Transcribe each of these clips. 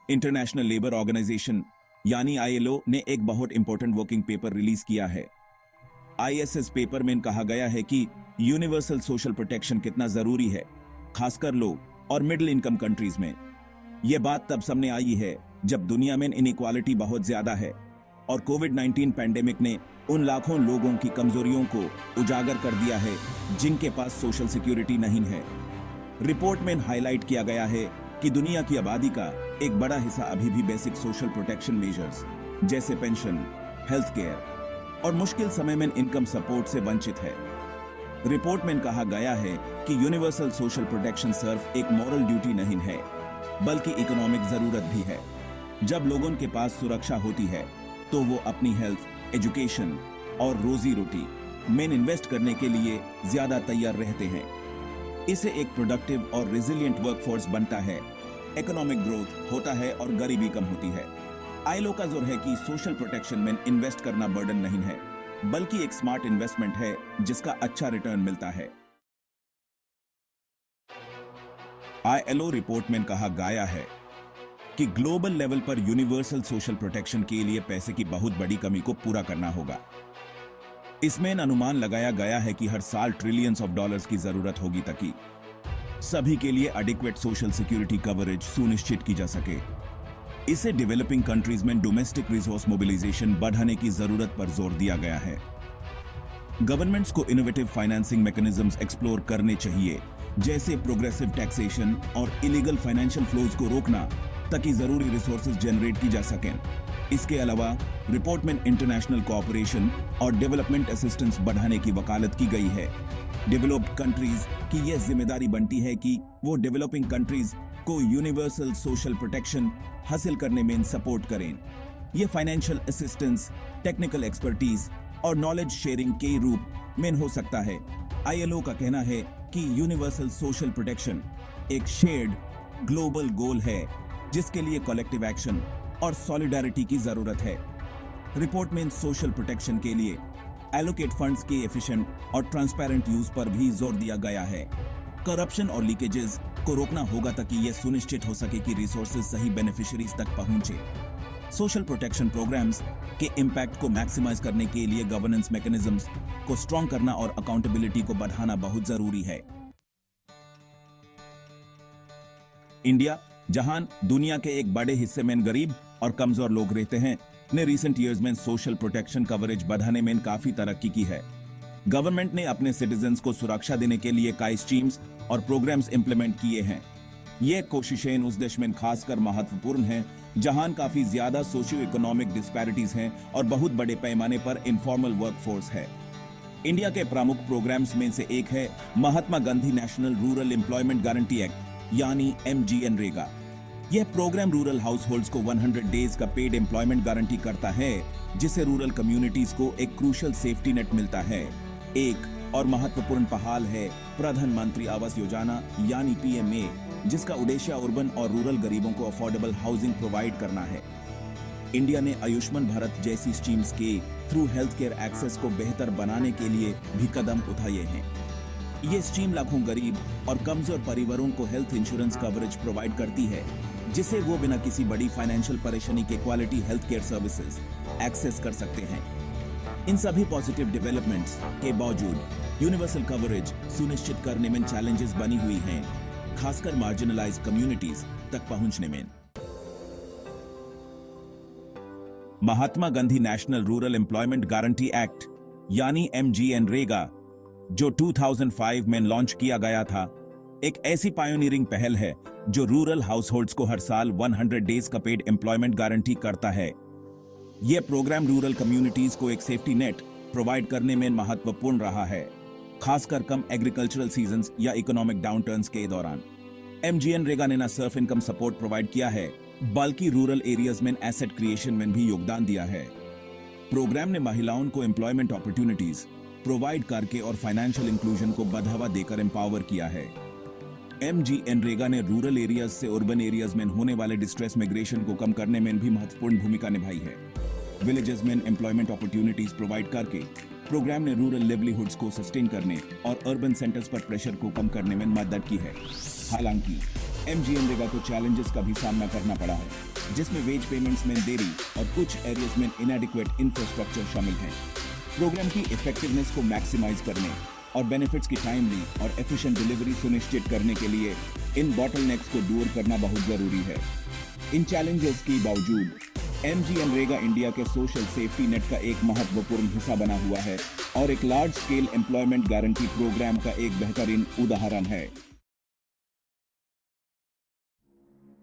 International labour organisation यानी ILO ने एक बहुत इंपॉर्टेंट वर्किंग पेपर रिलीज किया है। आईएसएस पेपर में कहा गया है कि यूनिवर्सल सोशल प्रोटेक्शन कितना जरूरी है, खासकर लो और मिडिल इनकम कंट्रीज में। यह बात तब सामने आई है जब दुनिया में इनइक्वालिटी बहुत ज्यादा है और कोविड-19 पैंडेमिक ने उन लाखों लोगों की कमजोरियों को उजागर कर दिया है जिनके पास सोशल सिक्योरिटी नहीं है। रिपोर्ट में हाईलाइट किया गया है कि दुनिया की आबादी का एक बड़ा हिस्सा अभी भी बेसिक सोशल प्रोटेक्शन मेजर्स जैसे पेंशन, हेल्थ केयर और मुश्किल समय में इनकम सपोर्ट से वंचित है। रिपोर्ट में कहा गया है कि यूनिवर्सल सोशल प्रोटेक्शन सिर्फ एक मॉरल ड्यूटी नहीं है, बल्कि इकोनॉमिक जरूरत भी है। जब लोगों के पास सुरक्षा होती है तो वो अपनी हेल्थ, एजुकेशन और रोजी रोटी में इन्वेस्ट करने के लिए ज्यादा तैयार रहते हैं। इससे एक प्रोडक्टिव और रेजिलिएंट वर्कफोर्स बनता है, इकोनॉमिक ग्रोथ होता है और गरीबी कम होती है। आईएलओ का जोर है कि सोशल प्रोटेक्शन में इन्वेस्ट करना बर्डन नहीं है, बल्कि एक स्मार्ट इन्वेस्टमेंट है जिसका अच्छा रिटर्न मिलता है। आईएलओ रिपोर्ट में कहा गया है कि ग्लोबल लेवल पर यूनिवर्सल सोशल प्रोटेक्शन के लिए पैसे की बहुत बड़ी कमी को पूरा करना होगा। इसमें अनुमान लगाया गया है कि हर साल ट्रिलियंस ऑफ डॉलर्स की जरूरत होगी ताकि सभी के लिए एडिक्वेट सोशल सिक्योरिटी कवरेज सुनिश्चित की जा सके। इसे डेवलपिंग कंट्रीज में डोमेस्टिक रिसोर्स मोबिलाइजेशन बढ़ाने की जरूरत पर जोर दिया गया है। गवर्नमेंट्स को इनोवेटिव फाइनेंसिंग मैकेनिज्म्स एक्सप्लोर करने चाहिए, जैसे प्रोग्रेसिव टैक्सेशन और इलीगल फाइनेंशियल फ्लोज को रोकना ताकि जरूरी रिसोर्सेज जनरेट की जा सकें। इसके अलावा रिपोर्ट में इंटरनेशनल कोऑपरेशन और डेवलपमेंट असिस्टेंस बढ़ाने की वकालत की गई है। डेवलप्ड कंट्रीज की यह जिम्मेदारी बनती है कि वो डेवलपिंग कंट्रीज को यूनिवर्सल सोशल प्रोटेक्शन हासिल करने में सपोर्ट करें। यह फाइनेंशियल असिस्टेंस, टेक्निकल एक्सपर्टीज और नॉलेज शेयरिंग के रूप में हो सकता है। आईएलओ का कहना है कि यूनिवर्सल सोशल प्रोटेक्शन एक शेयर्ड ग्लोबल गोल है जिसके लिए कलेक्टिव एक्शन और सॉलिडारिटी की जरूरत है। रिपोर्ट में सोशल प्रोटेक्शन के लिए एलोकेट फंड्स के एफिशिएंट और ट्रांसपेरेंट यूज पर भी जोर दिया गया है। करप्शन और लीकेजेस को रोकना होगा ताकि यह सुनिश्चित हो सके कि रिसोर्सेज सही बेनिफिशियरीज तक पहुंचे। सोशल प्रोटेक्शन प्रोग्राम्स के इम्पैक्ट को मैक्सिमाइज करने के लिए गवर्नेंस मैकेनिज्म्स को स्ट्रॉन्ग करना और अकाउंटेबिलिटी को बढ़ाना बहुत जरूरी है। इंडिया, जहां दुनिया के एक बड़े हिस्से में गरीब और कमजोर लोग रहते हैं, ने रिसेंट ईयर्स में सोशल प्रोटेक्शन कवरेज बढ़ाने में काफी तरक्की की है। गवर्नमेंट ने अपने सिटीजन्स को सुरक्षा देने के लिए कई स्कीम्स और प्रोग्राम्स इंप्लीमेंट किए हैं। ये कोशिशें उस देश में खासकर महत्वपूर्ण हैं जहां काफी ज्यादा सोशियो इकोनॉमिक डिस्पैरिटीज हैं और बहुत बड़े पैमाने पर इनफॉर्मल वर्कफोर्स है। इंडिया के प्रमुख प्रोग्राम्स में से एक है Mahatma Gandhi national rural employment guarantee act यानी MGNREGA। यह प्रोग्राम रूरल हाउस होल्ड्स को 100 डेज का पेड एम्प्लॉयमेंट गारंटी करता है, जिससे रूरल कम्युनिटीज को एक क्रूशियल सेफ्टी नेट मिलता है। एक और महत्वपूर्ण पहल है प्रधानमंत्री आवास योजना यानी PMA, जिसका उद्देश्य अर्बन और रूरल गरीबों को अफोर्डेबल हाउसिंग प्रोवाइड करना है। इंडिया ने आयुष्मान भारत जैसी स्कीम्स के थ्रू हेल्थ केयर एक्सेस को बेहतर बनाने के लिए भी कदम उठाए हैं। ये स्कीम लाखों गरीब और कमजोर परिवारों को हेल्थ इंश्योरेंस कवरेज प्रोवाइड करती है, जिससे वो बिना किसी बड़ी फाइनेंशियल परेशानी के quality health care services access कर सकते हैं। इन सभी पॉजिटिव डेवलपमेंट्स के बावजूद यूनिवर्सल कवरेज सुनिश्चित करने में चैलेंजेस बनी हुई हैं, खासकर मार्जिनलाइज कम्युनिटीज तक पहुंचने में। Mahatma Gandhi national rural employment guarantee act यानी MGNREGA, जो 2005 में लॉन्च किया गया था, एक ऐसी पायोनियरिंग पहल है जो रूरल हाउसहोल्ड्स को हर साल 100 डेज का पेड एम्प्लॉयमेंट गारंटी करता है। यह प्रोग्राम रूरल कम्युनिटीज को एक सेफ्टी नेट प्रोवाइड करने में महत्वपूर्ण रहा है, खासकर कम एग्रीकल्चरल सीजन्स या इकोनॉमिक डाउनटर्न्स के दौरान। MGNREGA ने न सिर्फ इनकम सपोर्ट प्रोवाइड किया है, बल्कि रूरल एरियाज में एसेट क्रिएशन में भी योगदान दिया है। प्रोग्राम ने महिलाओं को एम्प्लॉयमेंट अपॉर्चुनिटीज प्रोवाइड करके और फाइनेंशियल इंक्लूजन को बढ़ावा देकर एम्पावर किया है। MGNREGA ने रूरल एरियाज से अर्बन एरियाज में होने वाले डिस्ट्रेस माइग्रेशन को कम करने में भी महत्वपूर्ण भूमिका निभाई है। विलेजेस में एम्प्लॉयमेंट अपॉर्चुनिटीज प्रोवाइड करके प्रोग्राम ने रूरल लिवलीहुड्स को सस्टेन करने और अर्बन सेंटर्स पर प्रेशर को कम करने में मदद की है। हालांकि MGNREGA को चैलेंजेस का भी सामना करना पड़ा है। जिसमें वेज पेमेंट्स में देरी और कुछ एरियाज में इनएडिक्वेट इंफ्रास्ट्रक्चर शामिल हैं। प्रोग्राम की इफेक्टिवनेस को मैक्सिमाइज करने और बेनिफिट्स की टाइमली और एफिशिएंट डिलीवरी सुनिश्चित करने के लिए इन बॉटलनेक्स को दूर करना बहुत जरूरी है। इन चैलेंजेस के बावजूद MGNREGA इंडिया के सोशल सेफ्टी नेट का एक महत्वपूर्ण हिस्सा बना हुआ है और एक large scale employment guarantee program का एक बेहतरीन उदाहरण है।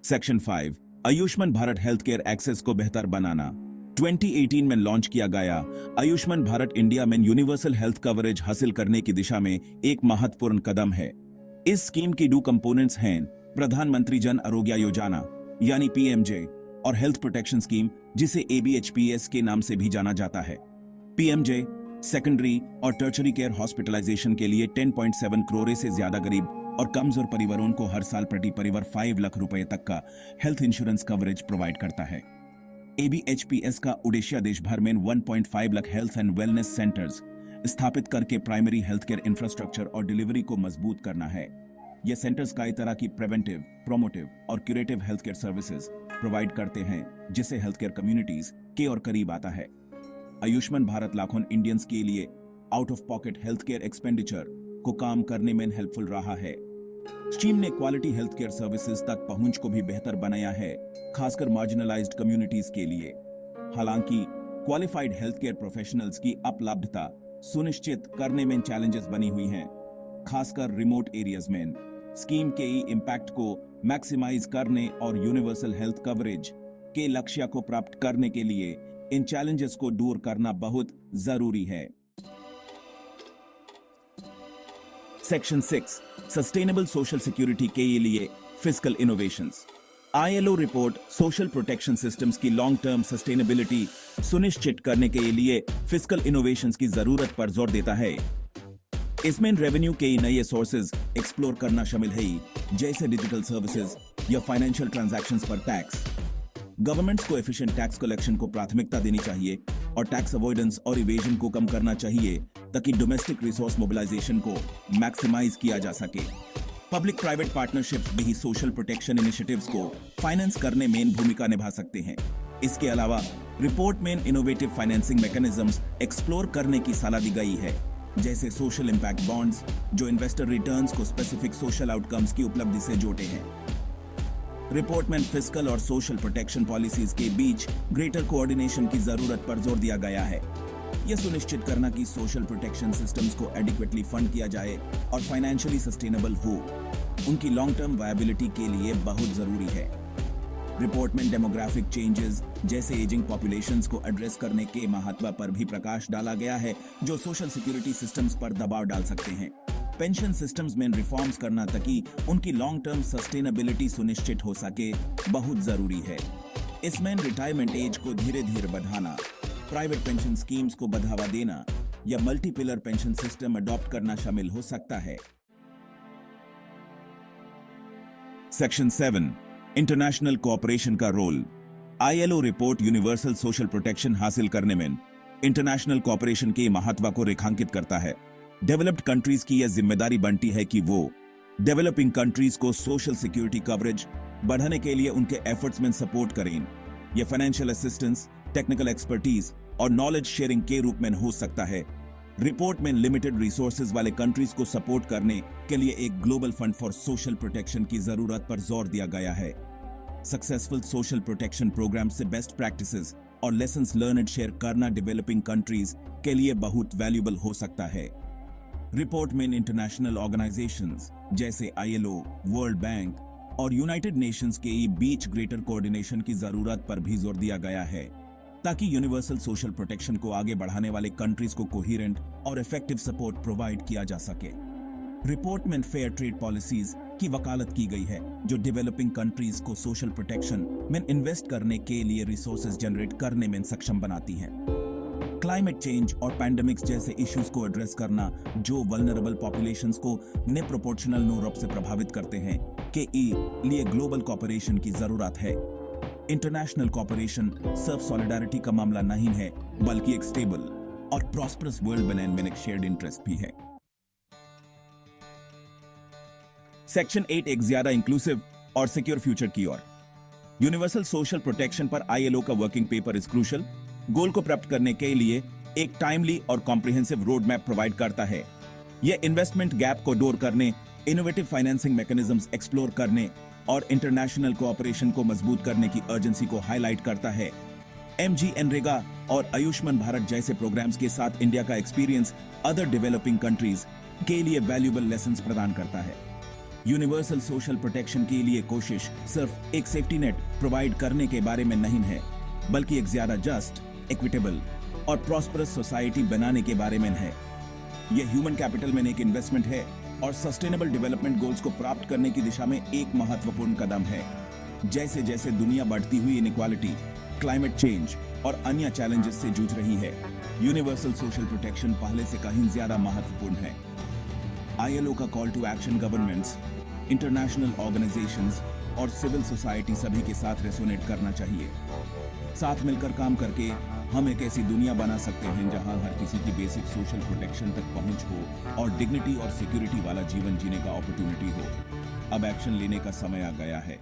Section 5 Ayushman Bharat health care access को बेहतर बनाना। 2018 में लॉन्च किया गया आयुष्मान भारत इंडिया में यूनिवर्सल हेल्थ कवरेज हासिल करने की दिशा में एक महत्वपूर्ण कदम है। इस स्कीम की दो कंपोनेंट्स हैं, प्रधानमंत्री जन आरोग्य योजना यानी PMJ और हेल्थ प्रोटेक्शन स्कीम जिसे ABHPS के नाम से भी जाना जाता है। PMJ सेकेंडरी और टर्चरी केयर हॉस्पिटलाइजेशन के लिए 10.7 करोड़ से ज्यादा गरीब और कमजोर परिवारों को हर साल प्रति परिवार 5 लाख रुपए तक का हेल्थ इंश्योरेंस कवरेज प्रोवाइड करता है। ABHPS का उद्देश्य देश भर में 1.5 lakh health and wellness centres स्थापित करके प्राइमरी हेल्थ केयर इंफ्रास्ट्रक्चर और डिलीवरी को मजबूत करना है। ये सेंटर्स कई तरह की प्रिवेंटिव, प्रोमोटिव और curative health care services provide करते हैं, जिससे हेल्थ केयर कम्युनिटीज के और करीब आता है। आयुष्मान भारत लाखों इंडियंस के लिए out of pocket health care expenditure को कम करने में हेल्पफुल रहा है। स्कीम ने क्वालिटी हेल्थ केयर सर्विसेज तक पहुंच को भी बेहतर बनाया है, खासकर मार्जिनलाइज्ड कम्युनिटीज के लिए। हालांकि क्वालिफाइड हेल्थ केयर प्रोफेशनल्स की उपलब्धता सुनिश्चित करने में चैलेंजेस बनी हुई हैं, खासकर रिमोट एरियाज में। स्कीम के इम्पैक्ट को मैक्सिमाइज करने और यूनिवर्सल हेल्थ कवरेज के लक्ष्य को प्राप्त करने के लिए इन चैलेंजेस को दूर करना बहुत जरूरी है। सेक्शन 6 सस्टेनेबल सोशल सिक्योरिटी के लिए fiscal innovations. ILO report social protection systems की लॉन्ग टर्म सस्टेनेबिलिटी सुनिश्चित करने के लिए फिस्कल इनोवेशंस की जरूरत पर जोर देता है। इसमें रेवेन्यू के नए सोर्सेज एक्सप्लोर करना शामिल है, जैसे डिजिटल सर्विसेज या फाइनेंशियल ट्रांजैक्शंस पर टैक्स। गवर्नमेंट्स को एफिशिएंट टैक्स कलेक्शन को प्राथमिकता देनी चाहिए और टैक्स अवॉइडेंस और इवेजन को कम करना चाहिए ताकि डोमेस्टिक रिसोर्स मोबिलाइजेशन को मैक्सिमाइज किया जा सके। पब्लिक प्राइवेट पार्टनरशिप्स भी सोशल प्रोटेक्शन इनिशिएटिव्स को फाइनेंस करने में भूमिका निभा सकते हैं। इसके अलावा रिपोर्ट में इनोवेटिव फाइनेंसिंग मैकेनिज्म्स एक्सप्लोर करने की सलाह दी गई है, जैसे सोशल इंपैक्ट बॉन्ड्स जो इन्वेस्टर रिटर्न्स को स्पेसिफिक सोशल आउटकम्स की उपलब्धि से जोड़ते हैं। रिपोर्ट में फिस्कल और सोशल प्रोटेक्शन पॉलिसीज के बीच ग्रेटर कोऑर्डिनेशन की जरूरत पर जोर दिया गया है। यह सुनिश्चित करना कि सोशल प्रोटेक्शन सिस्टम्स को एडिक्वेटली फंड किया जाए और फाइनेंशियली सस्टेनेबल हो, उनकी लॉन्ग टर्म वायबिलिटी के लिए बहुत जरूरी है। रिपोर्ट में डेमोग्राफिक चेंजेस जैसे एजिंग पॉपुलेशंस को एड्रेस करने के महत्व पर भी प्रकाश डाला गया है, जो सोशल सिक्योरिटी सिस्टम्स पर दबाव डाल सकते हैं। पेंशन सिस्टम्स में रिफॉर्म्स करना ताकि उनकी लॉन्ग टर्म सस्टेनेबिलिटी सुनिश्चित हो सके बहुत जरूरी है। इसमें रिटायरमेंट एज को धीरे धीरे बढ़ाना, प्राइवेट पेंशन स्कीम्स को बढ़ावा देना या multi pillar pension system adopt करना शामिल हो सकता है। सेक्शन 7 इंटरनेशनल कोऑपरेशन का role. ILO report universal social protection हासिल करने में इंटरनेशनल कोऑपरेशन के महत्व को रेखांकित करता है। डेवलप्ड कंट्रीज की यह जिम्मेदारी बनती है कि वो डेवलपिंग कंट्रीज को सोशल सिक्योरिटी कवरेज बढ़ाने के लिए उनके एफर्ट्स में सपोर्ट करें। यह फाइनेंशियल असिस्टेंस, टेक्निकल एक्सपर्टीज और नॉलेज शेयरिंग के रूप में हो सकता है। रिपोर्ट में लिमिटेड रिसोर्सेज वाले कंट्रीज को सपोर्ट करने के लिए एक global fund for social protection की जरूरत पर जोर दिया गया है। सक्सेसफुल सोशल प्रोटेक्शन प्रोग्राम से बेस्ट प्रैक्टिसेस और लेसन्स लर्नड शेयर करना डेवलपिंग कंट्रीज के लिए बहुत वैल्यूएबल हो सकता है। रिपोर्ट में इंटरनेशनल ऑर्गेनाइजेशंस जैसे ILO, वर्ल्ड बैंक और यूनाइटेड नेशंस के बीच ग्रेटर कोऑर्डिनेशन की जरूरत पर भी जोर दिया गया है, ताकि यूनिवर्सल सोशल प्रोटेक्शन को आगे बढ़ाने वाले कंट्रीज को कोहेरेंट और इफेक्टिव सपोर्ट प्रोवाइड किया जा सके। रिपोर्ट में फेयर ट्रेड पॉलिसीज की वकालत की गई है, जो डेवलपिंग कंट्रीज को सोशल प्रोटेक्शन में इन्वेस्ट करने के लिए रिसोर्सेज जनरेट करने में सक्षम बनाती हैं। क्लाइमेट चेंज और पैंडेमिक्स जैसे इश्यूज को एड्रेस करना, जो वल्नरेबल पॉपुलेशंस को नेप्रोपोर्शनल रूप से प्रभावित करते हैं, के लिए ग्लोबल कोऑपरेशन की जरूरत है। इंटरनेशनल कोऑपरेशन सिर्फ सॉलिडारिटी का मामला नहीं है, बल्कि एक स्टेबल और प्रॉस्परस वर्ल्ड बनाने में एक शेयर्ड इंटरेस्ट भी है। सेक्शन 8 एक ज्यादा इंक्लूसिव और सिक्योर फ्यूचर की ओर। यूनिवर्सल सोशल प्रोटेक्शन पर आईएलओ का वर्किंग पेपर इज क्रूशल, गोल को प्राप्त करने के लिए एक टाइमली और कॉम्प्रिहेंसिव रोड मैप प्रोवाइड करता है। यह इन्वेस्टमेंट गैप को दूर करने, इनोवेटिव फाइनेंसिंग मैकेनिज्म्स एक्सप्लोर करने और इंटरनेशनल कोऑपरेशन को मजबूत करने की अर्जेंसी को हाईलाइट करता है। MGNREGA और आयुष्मान भारत जैसे प्रोग्राम्स के साथ इंडिया का एक्सपीरियंस अदर डेवलपिंग कंट्रीज के लिए वैल्यूएबल लेसन्स प्रदान करता है। यूनिवर्सल सोशल प्रोटेक्शन के लिए कोशिश सिर्फ एक सेफ्टी नेट प्रोवाइड करने के बारे में नहीं है, बल्कि एक ज्यादा जस्ट, इक्विटेबल और प्रॉस्परस सोसाइटी बनाने के बारे में है। यह ह्यूमन कैपिटल में एक इन्वेस्टमेंट है और सस्टेनेबल डेवलपमेंट गोल्स को प्राप्त करने की दिशा में एक महत्वपूर्ण कदम है। जैसे जैसे दुनिया बढ़ती हुई इनइक्वालिटी, क्लाइमेट चेंज और अन्य चैलेंजेस से जूझ रही है, यूनिवर्सल सोशल प्रोटेक्शन पहले से कहीं ज्यादा महत्वपूर्ण है। आईएलओ का call to action governments, international organisations और सिविल सोसाइटी सभी के साथ रेसोनेट करना चाहिए। साथ मिलकर काम करके हम एक ऐसी दुनिया बना सकते हैं जहां हर किसी की बेसिक सोशल प्रोटेक्शन तक पहुंच हो और डिग्निटी और सिक्योरिटी वाला जीवन जीने का अपॉर्चुनिटी हो। अब एक्शन लेने का समय आ गया है।